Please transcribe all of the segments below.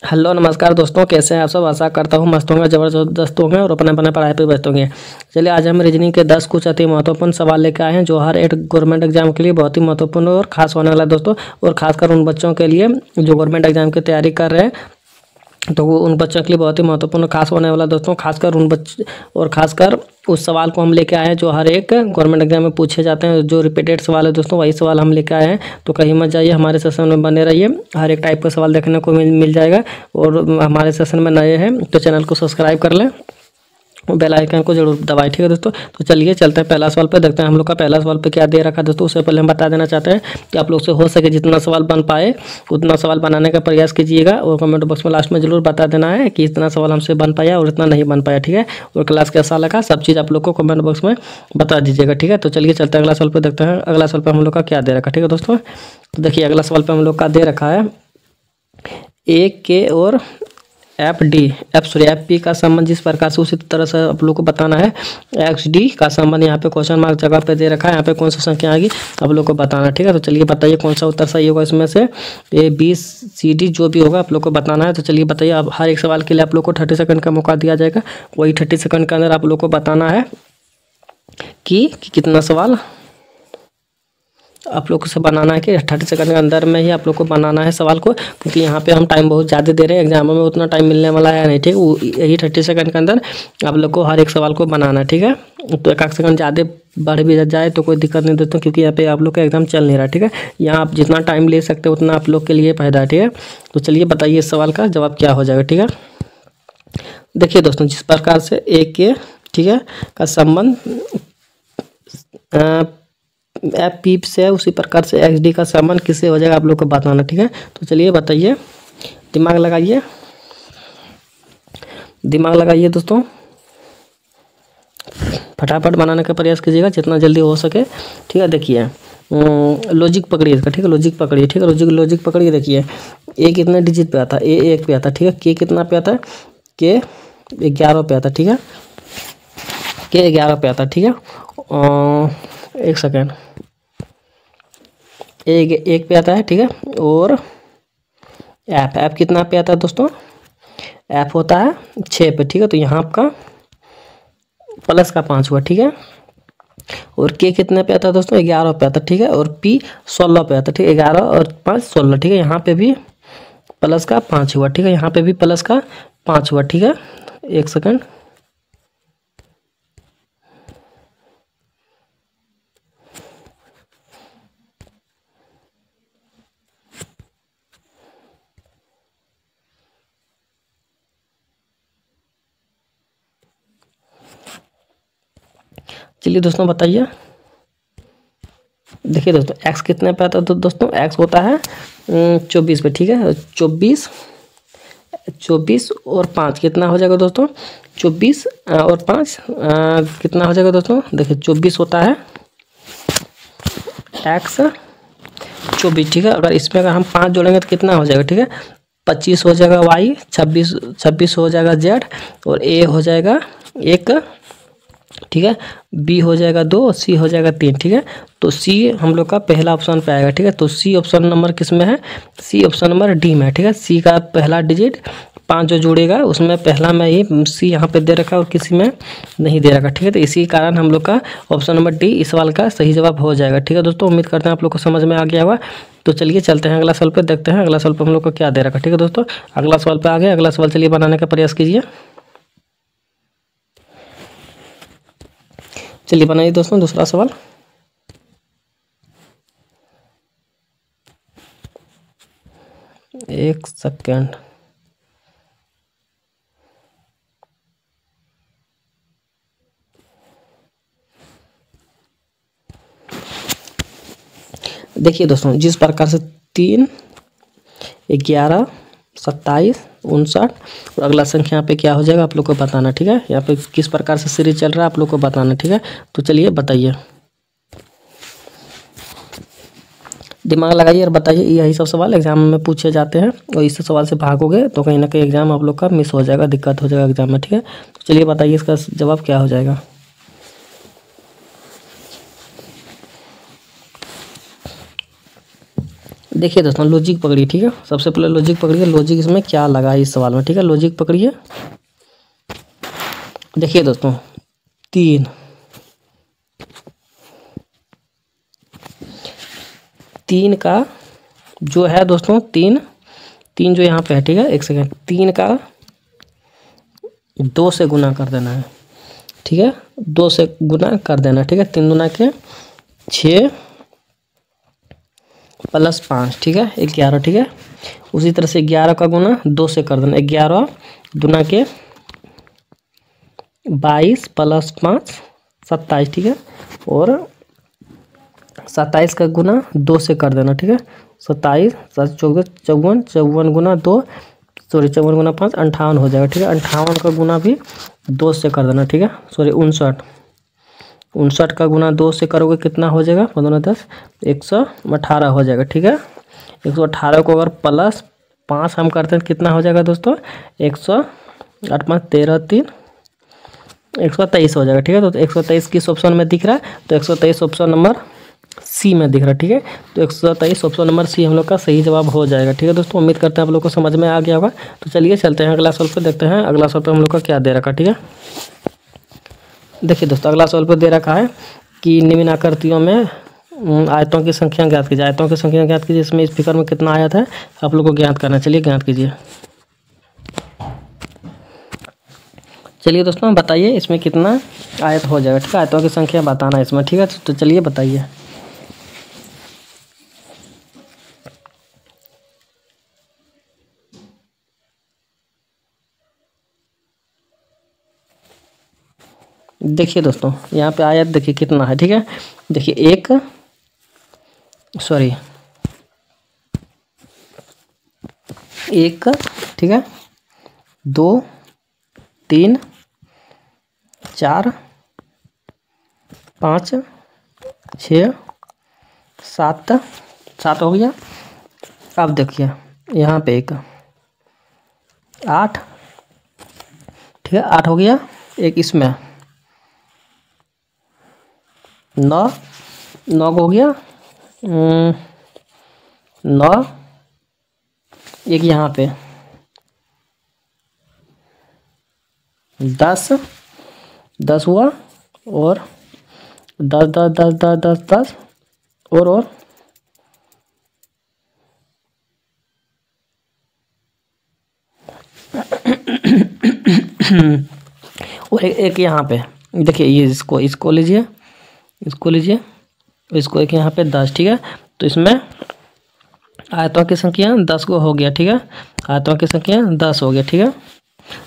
Hello नमस्कार दोस्तों, कैसे हैं आप सब। आशा करता हूँ मस्त होंगे, ज़बरदस्त होंगे और अपने अपने पढ़ाई पे व्यस्त होंगे। चलिए आज हम रीजनिंग के 10 कुछ अति महत्वपूर्ण सवाल लेकर आए हैं जो हर एक गवर्नमेंट एग्जाम के लिए बहुत ही महत्वपूर्ण और खास होने वाला है दोस्तों। और खासकर उन बच्चों के लिए जो गवर्नमेंट एग्जाम की तैयारी कर रहे हैं, तो वो उन बच्चों के लिए बहुत ही महत्वपूर्ण खास होने वाला दोस्तों। खासकर उन बच्चे और खासकर उस सवाल को हम लेके आए हैं जो हर एक गवर्नमेंट एग्जाम में पूछे जाते हैं। जो रिपीटेड सवाल है दोस्तों, वही सवाल हम लेके आए हैं। तो कहीं मत जाइए, हमारे सेशन में बने रहिए। हर एक टाइप का सवाल देखने को मिल जाएगा। और हमारे सेशन में नए हैं तो चैनल को सब्सक्राइब कर लें, बेल आइकन को जरूर दबाएं। ठीक है दोस्तों, तो चलिए चलते हैं पहला सवाल पे, देखते हैं हम लोग का पहला सवाल पे क्या दे रखा है दोस्तों। उससे पहले हम बता देना चाहते हैं कि आप लोग से हो सके जितना सवाल बन पाए उतना सवाल बनाने का प्रयास कीजिएगा। और कमेंट बॉक्स में लास्ट में जरूर बता देना है कि इतना सवाल हमसे बन पाया और इतना नहीं बन पाया। ठीक है, और क्लास कैसा लगा सब चीज़ आप लोग को कमेंट बॉक्स में बता दीजिएगा। ठीक है, तो चलिए चलते हैं अगला सवाल पर, देखते हैं अगला सवाल पर हम लोग का क्या दे रखा है। ठीक है दोस्तों, तो देखिए अगला सवाल पर हम लोग का दे रखा है ए के और एफ पी का संबंध जिस प्रकार से उसी तरह से आप लोग को बताना है। एक्स डी का संबंध यहाँ पे क्वेश्चन मार्क जगह पे दे रखा है, यहाँ पे कौन सी संख्या आएगी आप लोग को बताना। ठीक है, तो चलिए बताइए कौन सा उत्तर सही होगा इसमें से। ए बी सी डी जो भी होगा आप लोग को बताना है। तो चलिए बताइए, अब हर एक सवाल के लिए आप लोग को 30 सेकंड का मौका दिया जाएगा। वही 30 सेकंड के अंदर आप लोग को बताना है कि कितना सवाल आप लोग से बनाना है कि 30 सेकंड के अंदर में ही आप लोग को बनाना है सवाल को, क्योंकि यहाँ पे हम टाइम बहुत ज़्यादा दे रहे हैं। एग्जामों में उतना टाइम मिलने वाला है नहीं। ठीक है, यही 30 सेकंड के अंदर आप लोग को हर एक सवाल को बनाना है। ठीक है, तो एक सेकंड ज़्यादा बढ़ भी जाए तो कोई दिक्कत नहीं दोस्तों, क्योंकि यहाँ पे आप लोग का एग्जाम चल नहीं रहा। ठीक है, यहाँ आप जितना टाइम ले सकते हो उतना आप लोग के लिए फायदा है। ठीक है, तो चलिए बताइए इस सवाल का जवाब क्या हो जाएगा। ठीक है, देखिए दोस्तों, जिस प्रकार से ए के ठीक है का संबंध एफ पी से है, उसी प्रकार से एक्स डी का संबंध किससे हो जाएगा आप लोग को बताना। ठीक है, तो चलिए बताइए, दिमाग लगाइए, दिमाग लगाइए दोस्तों, फटाफट बनाने का प्रयास कीजिएगा जितना जल्दी हो सके। ठीक है, देखिए लॉजिक पकड़िए इसका। ठीक है, लॉजिक पकड़िए। ठीक है, लॉजिक पकड़िए। देखिए ए कितने डिजिट पे आता है, ए 1 पे आता है। ठीक है, के कितना पे आता है, के 11 पे आता है। ठीक है, के 11 पे आता है। ठीक है, एक सेकेंड, एक पे आता है। ठीक है, और एफ कितना पे आता है दोस्तों, एफ होता है 6 पे। ठीक है, तो यहाँ आपका प्लस का 5 हुआ। ठीक है, और के कितने पे आता है दोस्तों, 11 पे आता है। ठीक है, और पी 16 पे आता है। ठीक है, 11 और 5 16। ठीक है, यहाँ पे भी प्लस का 5 हुआ। ठीक है, यहाँ पे भी प्लस का 5 हुआ। ठीक है, एक सेकंड, चलिए दोस्तों बताइए। देखिए दोस्तों, एक्स कितने पे आता है तो दोस्तों एक्स होता है 24 पे। ठीक है, 24 और 5 कितना हो जाएगा दोस्तों, 24 और 5 कितना हो जाएगा दोस्तों। देखिए 24 होता है एक्स 24। ठीक है, अगर इसमें अगर हम 5 जोड़ेंगे तो कितना हो जाएगा। ठीक है, 25 हो जाएगा वाई, 26 हो जाएगा जेड, और ए हो जाएगा 1। ठीक है, बी हो जाएगा 2, सी हो जाएगा 3। ठीक है, तो सी हम लोग का पहला ऑप्शन पे आएगा। ठीक है, तो सी ऑप्शन नंबर किस में है, सी ऑप्शन नंबर डी में है। ठीक है, सी का पहला डिजिट 5 जो जुड़ेगा उसमें पहला में ही सी यहाँ पे दे रखा है और किसी में नहीं दे रखा। ठीक है, तो इसी कारण हम लोग का ऑप्शन नंबर डी इस सवाल का सही जवाब हो जाएगा। ठीक है दोस्तों, उम्मीद करते हैं आप लोग को समझ में आ गया होगा। तो चलिए चलते हैं अगला सवाल पे, देखते हैं अगला सवाल पे हम लोग को क्या दे रखा है। ठीक है दोस्तों, अगला सवाल पे आ गया। अगला सवाल चलिए बनाने का प्रयास कीजिए। चलिए बनाइए दोस्तों दूसरा सवाल। एक सेकेंड, देखिए दोस्तों, जिस प्रकार से 3 11 27 59 और अगला संख्या यहाँ पे क्या हो जाएगा आप लोग को बताना। ठीक है, यहाँ पे किस प्रकार से सीरीज चल रहा है आप लोग को बताना। ठीक है, तो चलिए बताइए, दिमाग लगाइए और बताइए। यही सब सवाल एग्जाम में पूछे जाते हैं और इस सवाल से भागोगे तो कहीं ना कहीं एग्जाम आप लोग का मिस हो जाएगा, दिक्कत हो जाएगा एग्जाम में। ठीक है, तो चलिए बताइए इसका जवाब क्या हो जाएगा। देखिए दोस्तों लॉजिक पकड़िए, ठीक है। सबसे पहले लॉजिक पकड़िए, लॉजिक इसमें क्या लगा है इस सवाल में, ठीक है। लॉजिक पकड़िए। देखिए दोस्तों 3 3 का जो है दोस्तों 3 जो यहाँ पे है, ठीक है। एक सेकेंड, 3 का 2 से गुना कर देना है, ठीक है। 2 से गुना कर देना, ठीक है। 3 गुना के 6 प्लस 5, ठीक है, 11, ठीक है। उसी तरह से 11 का गुना 2 से कर देना, 11 दुना के 22 प्लस 5 27, ठीक है। और 27 का गुना 2 से कर देना, ठीक है। 27 7 14 54, 54 गुना 2 सॉरी 54 गुना 5 58 हो जाएगा, ठीक है। 58 का गुना भी 2 से कर देना, ठीक है। सॉरी 59 का गुना 2 से करोगे कितना हो जाएगा, 15 10 118 हो जाएगा, ठीक है। 118 को अगर प्लस 5 हम करते हैं कितना हो जाएगा दोस्तों, 108 5 13 3 123 हो जाएगा, ठीक है। तो 123 किस ऑप्शन में दिख रहा है, तो 123 ऑप्शन नंबर सी में दिख रहा है, ठीक है। तो 123 ऑप्शन नंबर सी हम लोग का सही जवाब हो जाएगा, ठीक है दोस्तों। उम्मीद करते हैं आप लोग को समझ में आ गया होगा। तो चलिए चलते हैं अगला सवाल पे, देखते हैं अगला सवाल पे हम लोग का क्या दे रखा, ठीक है। देखिए दोस्तों अगला सवाल पे दे रखा है कि निम्न आकृतियों में आयतों की संख्या ज्ञात कीजिए। आयतों की संख्या ज्ञात कीजिए। इसमें इस फिगर में कितना आयत है आप लोग को ज्ञात करना है। चलिए ज्ञात कीजिए। चलिए दोस्तों बताइए इसमें कितना आयत हो जाएगा, ठीक है। आयतों की संख्या बताना है इसमें, ठीक है। तो चलिए बताइए। देखिए दोस्तों यहाँ पे आयत देखिए कितना है, ठीक है। देखिए 1 ठीक है, 2 3 4 5 6 7 हो गया। अब देखिए यहाँ पे 1 8, ठीक है, 8 हो गया। एक इसमें 9 हो गया। 9 एक यहाँ पे 10 हुआ। और 10 10 10 10 10 10 और और एक यहाँ पे देखिए, ये इसको लीजिए, इसको एक यहाँ पे 10, ठीक है। तो इसमें आयतों की संख्या 10 को हो गया, ठीक है। आयतों की संख्या 10 हो गया, ठीक है।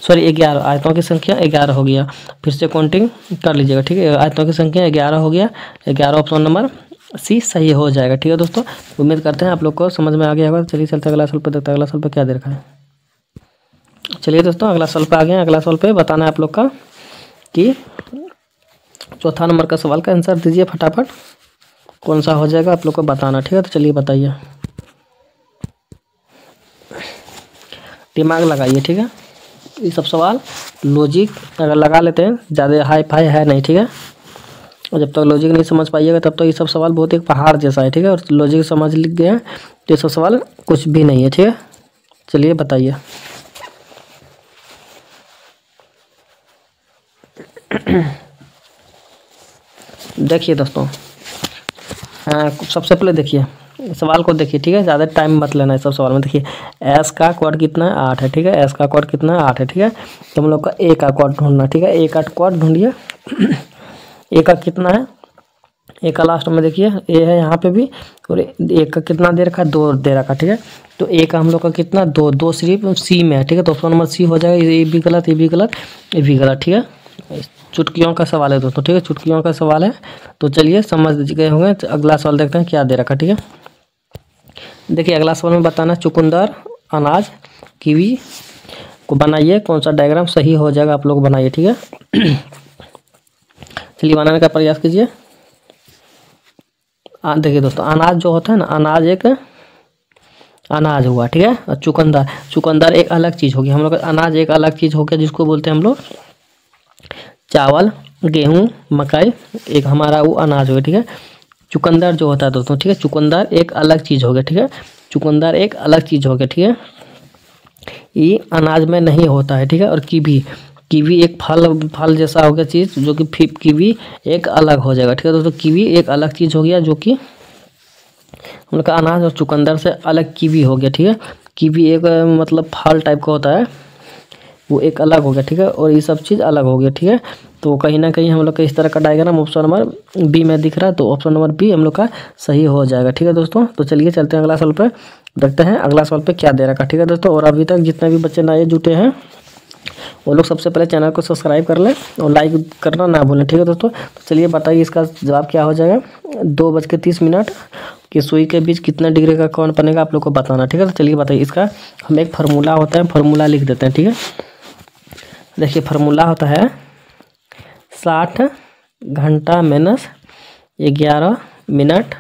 सॉरी 11, आयतों की संख्या 11 हो गया। फिर से काउंटिंग कर लीजिएगा, ठीक है। आयतों की संख्या 11 हो गया। 11 ऑप्शन नंबर सी सही हो जाएगा, ठीक है दोस्तों। उम्मीद करते हैं आप लोग को समझ में आ गया होगा। चलिए चलते अगला सवाल पे देखते हैं अगला सवाल पे क्या दे रखा है। चलिए दोस्तों अगला सवाल पे आ गए। अगला सवाल पे बताना है आप लोग का कि चौथा नंबर का सवाल का आंसर दीजिए फटाफट। कौन सा हो जाएगा आप लोग को बताना, ठीक है। तो चलिए बताइए, दिमाग लगाइए, ठीक है। ये सब सवाल लॉजिक अगर लगा लेते हैं, ज़्यादा हाई फाई है नहीं, ठीक है। और जब तक लॉजिक नहीं समझ पाइएगा तब तक ये सब सवाल बहुत एक पहाड़ जैसा है, ठीक है। और लॉजिक समझ लिख गए तो ये सब सवाल कुछ भी नहीं है, ठीक है। चलिए बताइए। देखिए दोस्तों सबसे पहले देखिए सवाल को देखिए, ठीक है। ज़्यादा टाइम मत लेना है सब सवाल में। देखिए एस का क्वाड कितना है, 8 है, ठीक है। एस का क्वाड कितना है, 8 है, ठीक है। तो हम लोग का ए का क्वाड ढूंढना, ठीक है। ए का क्वाड ढूंढिए। ए का कितना है, ए का लास्ट में देखिए ए है यहाँ पे भी। और ए का कितना दे रखा है, 2 दे रखा, ठीक है। तो ए का हम लोग का कितना 2 सिर्फ सी में है, ठीक है। तो ऑप्शन नंबर सी हो जाएगा। ये भी गलत, ये भी गलत, ये भी गलत, ठीक है। चुटकियों का सवाल है दोस्तों, ठीक है। चुटकियों का सवाल है। तो चलिए समझ गए होंगे। तो अगला सवाल देखते हैं क्या दे रखा, ठीक है। देखिए अगला सवाल में बताना चुकंदर अनाज कीवी को बनाइए। कौन सा डायग्राम सही हो जाएगा आप लोग बनाइए, ठीक है। चलिए बनाने का प्रयास कीजिए। देखिए दोस्तों अनाज जो होता है ना, अनाज एक अनाज हुआ, ठीक है। और चुकंदर एक अलग चीज़ होगी। हम लोग अनाज एक अलग चीज़ हो गया जिसको बोलते हैं हम लोग चावल, गेहूँ, मकई, एक हमारा वो अनाज हो गया, ठीक है। चुकंदर जो होता है दोस्तों, ठीक है, चुकंदर एक अलग चीज़ हो गया, ठीक है, चुकंदर एक अलग चीज़ हो गया, ठीक है, ये अनाज में नहीं होता है, ठीक है। और कीवी, कीवी एक फल जैसा हो गया चीज़, जो कि कीवी एक अलग हो जाएगा, ठीक है दोस्तों। कीवी एक अलग चीज़ हो गया, जो कि हम लोग का अनाज और चुकंदर से अलग कीवी हो गया, ठीक है। कीवी एक मतलब फल टाइप का होता है, वो एक अलग हो गया, ठीक है, और ये सब चीज़ अलग हो गया, ठीक है। तो कहीं ना कहीं हम लोग का इस तरह का डायग्राम ऑप्शन नंबर बी में दिख रहा है, तो ऑप्शन नंबर बी हम लोग का सही हो जाएगा, ठीक है दोस्तों। तो चलिए चलते हैं अगला सवाल पे, देखते हैं अगला सवाल पे क्या दे रखा, ठीक है दोस्तों। और अभी तक जितने भी बच्चे नए जुटे हैं वो लोग सबसे पहले चैनल को सब्सक्राइब कर लें और लाइक करना ना भूलें, ठीक है दोस्तों। तो चलिए बताइए इसका जवाब क्या हो जाएगा। 2:30 की सुई के बीच कितना डिग्री का कौन बनेगा, आप लोग को बताना, ठीक है। तो चलिए बताइए इसका, हम एक फार्मूला होता है, फार्मूला लिख देते हैं, ठीक है। देखिए फार्मूला होता है 60 घंटा माइनस 11 मिनट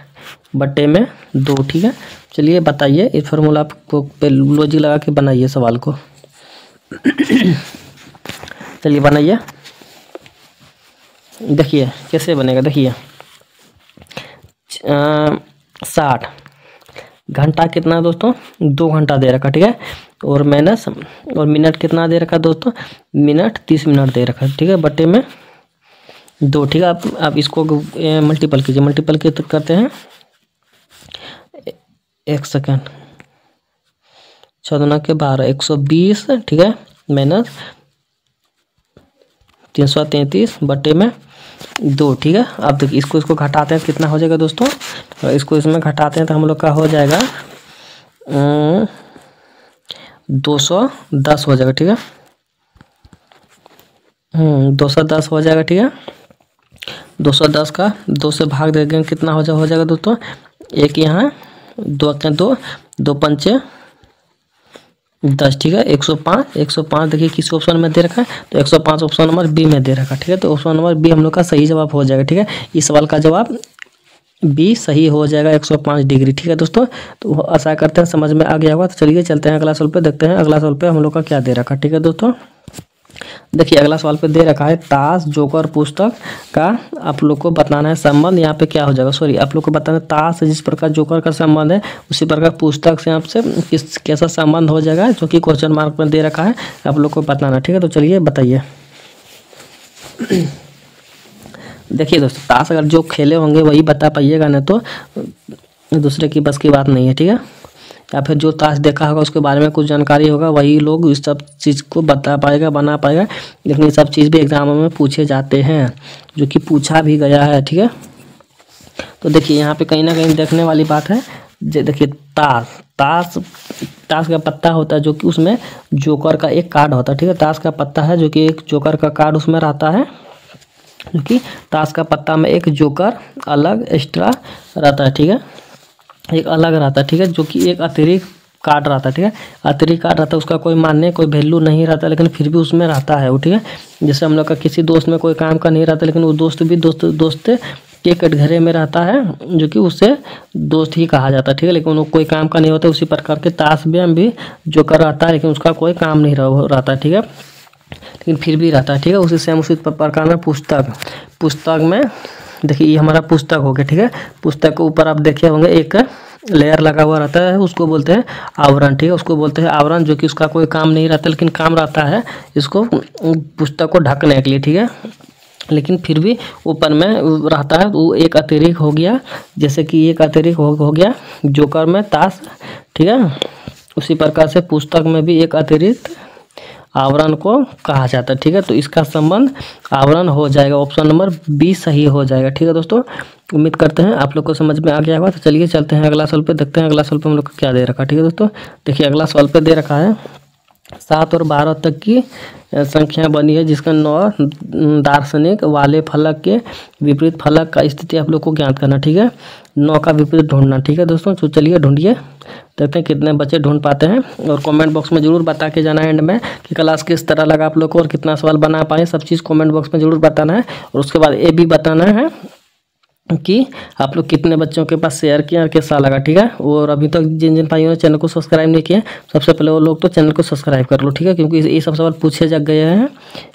बटे में 2, ठीक है। चलिए बताइए इस फार्मूला को पे लॉजिक लगा के बनाइए सवाल को। चलिए बनाइए, देखिए कैसे बनेगा, देखिए 60 घंटा कितना दोस्तों, 2 घंटा दे रखा, ठीक है, और माइनस और मिनट कितना दे रखा दोस्तों, मिनट 30 मिनट दे रखा, ठीक है, बटे में 2, ठीक है। आप इसको मल्टीपल कीजिए, मल्टीपल के करते हैं 1 सेकेंड, 14 के 12 120, ठीक है, माइनस 333 बटे में 2, ठीक है। अब देखिए इसको घटाते हैं कितना हो जाएगा दोस्तों, इसको इसमें घटाते हैं तो हम लोग का हो जाएगा 210 हो जाएगा, ठीक है, 210 हो जाएगा, ठीक है। 210 का 2 से भाग देंगे कितना हो जाएगा दोस्तों, एक यहाँ 2 2 पंचे 10, ठीक है, 105 देखिए किस ऑप्शन में दे रखा है, तो 105 ऑप्शन नंबर बी में दे रखा है, ठीक है। तो ऑप्शन नंबर बी हम लोग का सही जवाब हो जाएगा, ठीक है। इस सवाल का जवाब बी सही हो जाएगा, 105 डिग्री, ठीक है दोस्तों। तो आशा करते हैं समझ में आ गया होगा। तो चलिए चलते हैं अगला सवाल पे, देखते हैं अगला सवाल पे हम लोग का क्या दे रखा है, ठीक है दोस्तों। देखिए अगला सवाल पे दे रखा है ताश जोकर पुस्तक का आप लोग को बताना है संबंध। यहाँ पे क्या हो जाएगा, सॉरी, आप लोग को बताना है ताश से जिस प्रकार जोकर का संबंध है उसी प्रकार पुस्तक से आपसे कैसा संबंध हो जाएगा, जो कि क्वेश्चन मार्क में दे रखा है, आप लोग को बताना, ठीक है। तो चलिए बताइए। देखिए दोस्तों ताश अगर जो खेले होंगे वही बता पाइएगा, नहीं तो दूसरे की बस की बात नहीं है, ठीक है। या फिर जो ताश देखा होगा उसके बारे में कुछ जानकारी होगा वही लोग इस सब चीज़ को बता पाएगा, बना पाएगा। लेकिन ये सब चीज़ भी एग्जामों में पूछे जाते हैं, जो कि पूछा भी गया है, ठीक है। तो देखिए यहाँ पे कहीं ना कहीं देखने वाली बात है। देखिए ताश का पत्ता होता है, जो कि उसमें जोकर का एक कार्ड होता है, ठीक है। ताश का पत्ता है जो कि एक जोकर का कार्ड उसमें रहता है, जो कि ताश का पत्ता में एक जोकर अलग एक्स्ट्रा रहता है, ठीक है, एक अलग रहता है, ठीक है, जो कि एक अतिरिक्त कार्ड रहता है, ठीक है। अतिरिक्त कार्ड रहता है, उसका कोई मान्य कोई वैल्यू नहीं रहता, लेकिन फिर भी उसमें रहता है वो, ठीक है। जैसे हम लोग का किसी दोस्त में कोई काम का नहीं रहता, लेकिन वो दोस्त भी दोस्त के कटघरे में रहता है, जो कि उससे दोस्त ही कहा जाता है, ठीक है। लेकिन वो कोई काम का नहीं होता। उसी प्रकार के ताश में भी जो कर रहता है, लेकिन उसका कोई काम नहीं रहता है, ठीक है, लेकिन फिर भी रहता है, ठीक है। उसी से हम उसी प्रकार में पुस्तक में देखिए ये हमारा पुस्तक हो गया, ठीक है। पुस्तक के ऊपर आप देखे होंगे एक लेयर लगा हुआ रहता है, उसको बोलते हैं आवरण, ठीक है, उसको बोलते हैं आवरण, जो कि उसका कोई काम नहीं रहता, लेकिन काम रहता है इसको पुस्तक को ढकने के लिए, ठीक है। लेकिन फिर भी ऊपर में रहता है, वो एक अतिरिक्त हो गया, जैसे कि एक अतिरिक्त हो गया जोकर में ताश, ठीक है। उसी प्रकार से पुस्तक में भी एक अतिरिक्त आवरण को कहा जाता है, ठीक है। तो इसका संबंध आवरण हो जाएगा, ऑप्शन नंबर बी सही हो जाएगा, ठीक है दोस्तों। उम्मीद करते हैं आप लोग को समझ में आ गया होगा। तो चलिए चलते हैं अगला सवाल पे, देखते हैं अगला सवाल पे हम लोग को क्या दे रखा है, ठीक है दोस्तों। देखिए अगला सवाल पे दे रखा है 7 और 12 तक की संख्या बनी है, जिसका 9 दार्शनिक वाले फलक के विपरीत फलक का स्थिति आप लोग को ज्ञात करना, ठीक है। 9 का विपरीत ढूंढना, ठीक है दोस्तों। तो चलिए ढूंढिए, देखते हैं कितने बच्चे ढूंढ पाते हैं, और कमेंट बॉक्स में जरूर बता के जाना एंड में कि क्लास किस तरह लगा आप लोग को और कितना सवाल बना पाए, सब चीज़ कमेंट बॉक्स में जरूर बताना है। और उसके बाद ये भी बताना है कि आप लोग कितने बच्चों के पास शेयर किया और कैसा लगा, ठीक है। और अभी तक जिन भाइयों ने चैनल को सब्सक्राइब नहीं किया, सबसे पहले वो लोग तो चैनल को सब्सक्राइब कर लो, ठीक है, क्योंकि ये सब सवाल पूछे जा गए हैं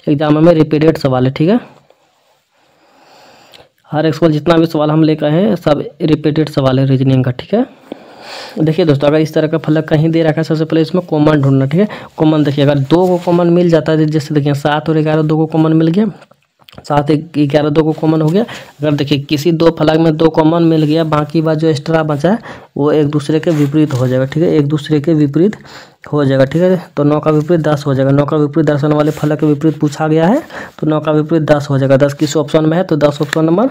एग्जाम में, रिपीटेड सवाल है, ठीक है। हर एक सवाल, जितना भी सवाल हम लेकर आए हैं सब रिपीटेड सवाल है रीजनिंग का, ठीक है। देखिए दोस्तों, अगर इस तरह का फलक कहीं दे रखा है, सबसे पहले इसमें कॉमन ढूंढना, ठीक है। कॉमन देखिए, अगर 2 को कॉमन मिल जाता है, जैसे देखिए 7 और 11 2 को कॉमन मिल गया, 7 11 2 को कॉमन हो गया। अगर देखिए किसी 2 फलक में 2 कॉमन मिल गया, बाकी बात जो एक्स्ट्रा बचा है वो एक दूसरे के विपरीत हो जाएगा, ठीक है, एक दूसरे के विपरीत हो जाएगा, ठीक है। तो 9 का विपरीत 10 हो जाएगा, 9 का विपरीत दर्शन वाले फलक के विपरीत पूछा गया है, तो 9 का विपरीत 10 हो जाएगा। 10 किस ऑप्शन में है, तो 10 ऑप्शन नंबर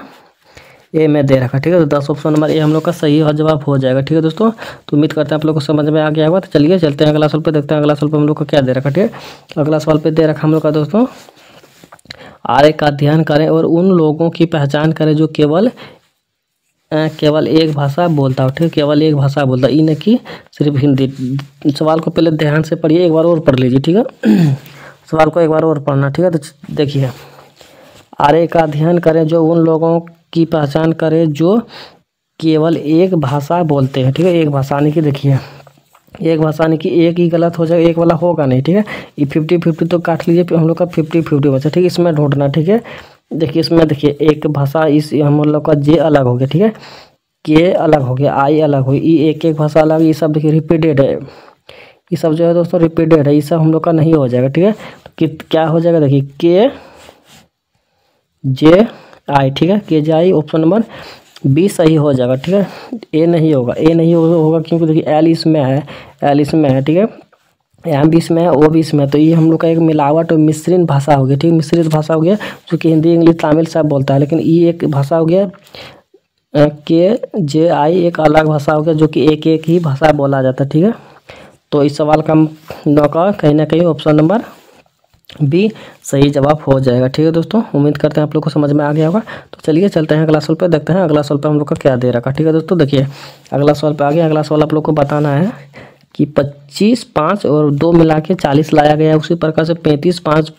ए में दे रखा, ठीक है। तो 10 ऑप्शन नंबर ए हम लोग का सही जवाब हो जाएगा, ठीक है दोस्तों। तो उम्मीद करते हैं आप लोग को समझ में आ गया होगा। तो चलिए चलते हैं अगला सवाल पे, देखते हैं अगला सवाल पे हम लोग को क्या दे रखा, ठीक है। अगला सवाल पे दे रखा हम लोग का दोस्तों, आर्य का अध्ययन करें और उन लोगों की पहचान करें जो केवल एक भाषा बोलता हो, ठीक है, केवल एक भाषा बोलता है, न कि सिर्फ हिंदी। सवाल को पहले ध्यान से पढ़िए, एक बार और पढ़ लीजिए, ठीक है। सवाल को एक बार और पढ़ना, ठीक है। तो देखिए, आर्य का अध्ययन करें जो उन लोगों की पहचान करें जो केवल एक भाषा बोलते हैं, ठीक है। एक भाषा नहीं कि देखिए, एक भाषा नहीं कि एक ही गलत हो जाएगा, एक वाला होगा नहीं, ठीक है। ये 50-50 तो काट लीजिए, हम लोग का 50-50 बचा, ठीक है। इसमें ढूंढना, ठीक है। देखिए इसमें देखिए एक भाषा, इस हम लोग का जे अलग हो गया, ठीक है, के अलग हो गया, आई अलग हुई, ई एक भाषा अलग, ये सब देखिए रिपीटेड है, ये सब जो है दोस्तों रिपीटेड है, ये सब हम लोग का नहीं हो जाएगा, ठीक है। तो क्या हो जाएगा, देखिए के जे आई, ठीक है, के जे आई ऑप्शन नंबर बी सही हो जाएगा, ठीक है। ए नहीं होगा, ए नहीं होगा क्योंकि देखिए एल इसमें है, एल इसमें है, ठीक है, एम भी इसमें है, ओ भी इसमें है, तो ये हम लोग का एक मिलावट और मिश्रित भाषा हो गया, ठीक है, मिश्रित भाषा हो गया, जो कि हिंदी इंग्लिश तमिल सब बोलता है, लेकिन ये एक भाषा हो गया, के जे आई एक अलग भाषा हो गया, जो कि एक ही भाषा बोला जाता है, ठीक है। तो इस सवाल का नौका कहीं ना कहीं ऑप्शन नंबर बी सही जवाब हो जाएगा, ठीक है दोस्तों। उम्मीद करते हैं आप लोग को समझ में आ गया होगा। तो चलिए चलते हैं अगला सवाल पे, देखते हैं अगला सवाल पे हम लोग का क्या दे रखा, ठीक है दोस्तों। देखिए अगला सवाल पे आ गया। अगला सवाल आप लोग को बताना है कि 25 5 और 2 मिला के 40 लाया गया है, उसी प्रकार से 35 5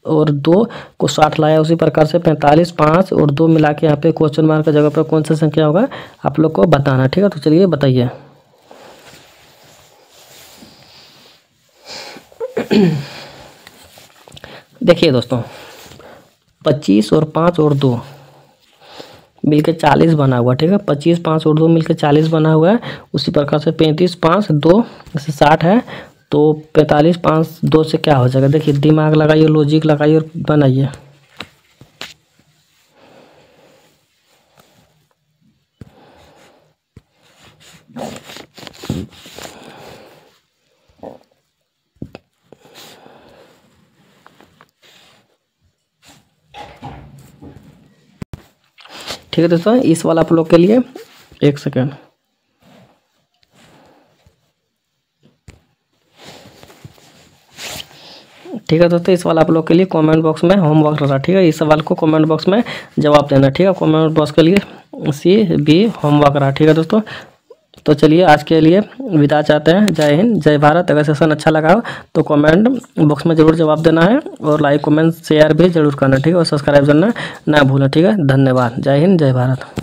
और 2 को 60 लाया, उसी प्रकार से 45 5 और 2 मिला के यहाँ पे क्वेश्चन मार्क की जगह पर कौन सा संख्या होगा आप लोग को बताना, ठीक है। तो चलिए बताइए। देखिए दोस्तों, 25 और 5 और 2 मिलकर 40 बना हुआ, ठीक है। 25 5 और 2 मिलकर 40 बना हुआ है, उसी प्रकार से 35 5 2 से 60 है, तो 45 5 2 से क्या हो जाएगा। देखिए दिमाग लगाइए, लॉजिक लगाइए और बनाइए। ठीक है दोस्तों, इस वाला आप लोग के लिए 1 सेकेंड, ठीक है दोस्तों, इस वाला आप लोग के लिए कमेंट बॉक्स में होमवर्क रहा, ठीक है। इस सवाल को कमेंट बॉक्स में जवाब देना, ठीक है। कमेंट बॉक्स के लिए सी भी होमवर्क रहा, ठीक है दोस्तों। तो चलिए आज के लिए विदा चाहते हैं। जय हिंद, जय भारत। अगर सेशन अच्छा लगा हो तो कमेंट बॉक्स में ज़रूर जवाब देना है, और लाइक कमेंट शेयर भी जरूर करना, ठीक है, और सब्सक्राइब करना ना भूलें, ठीक है। धन्यवाद। जय हिंद, जय भारत।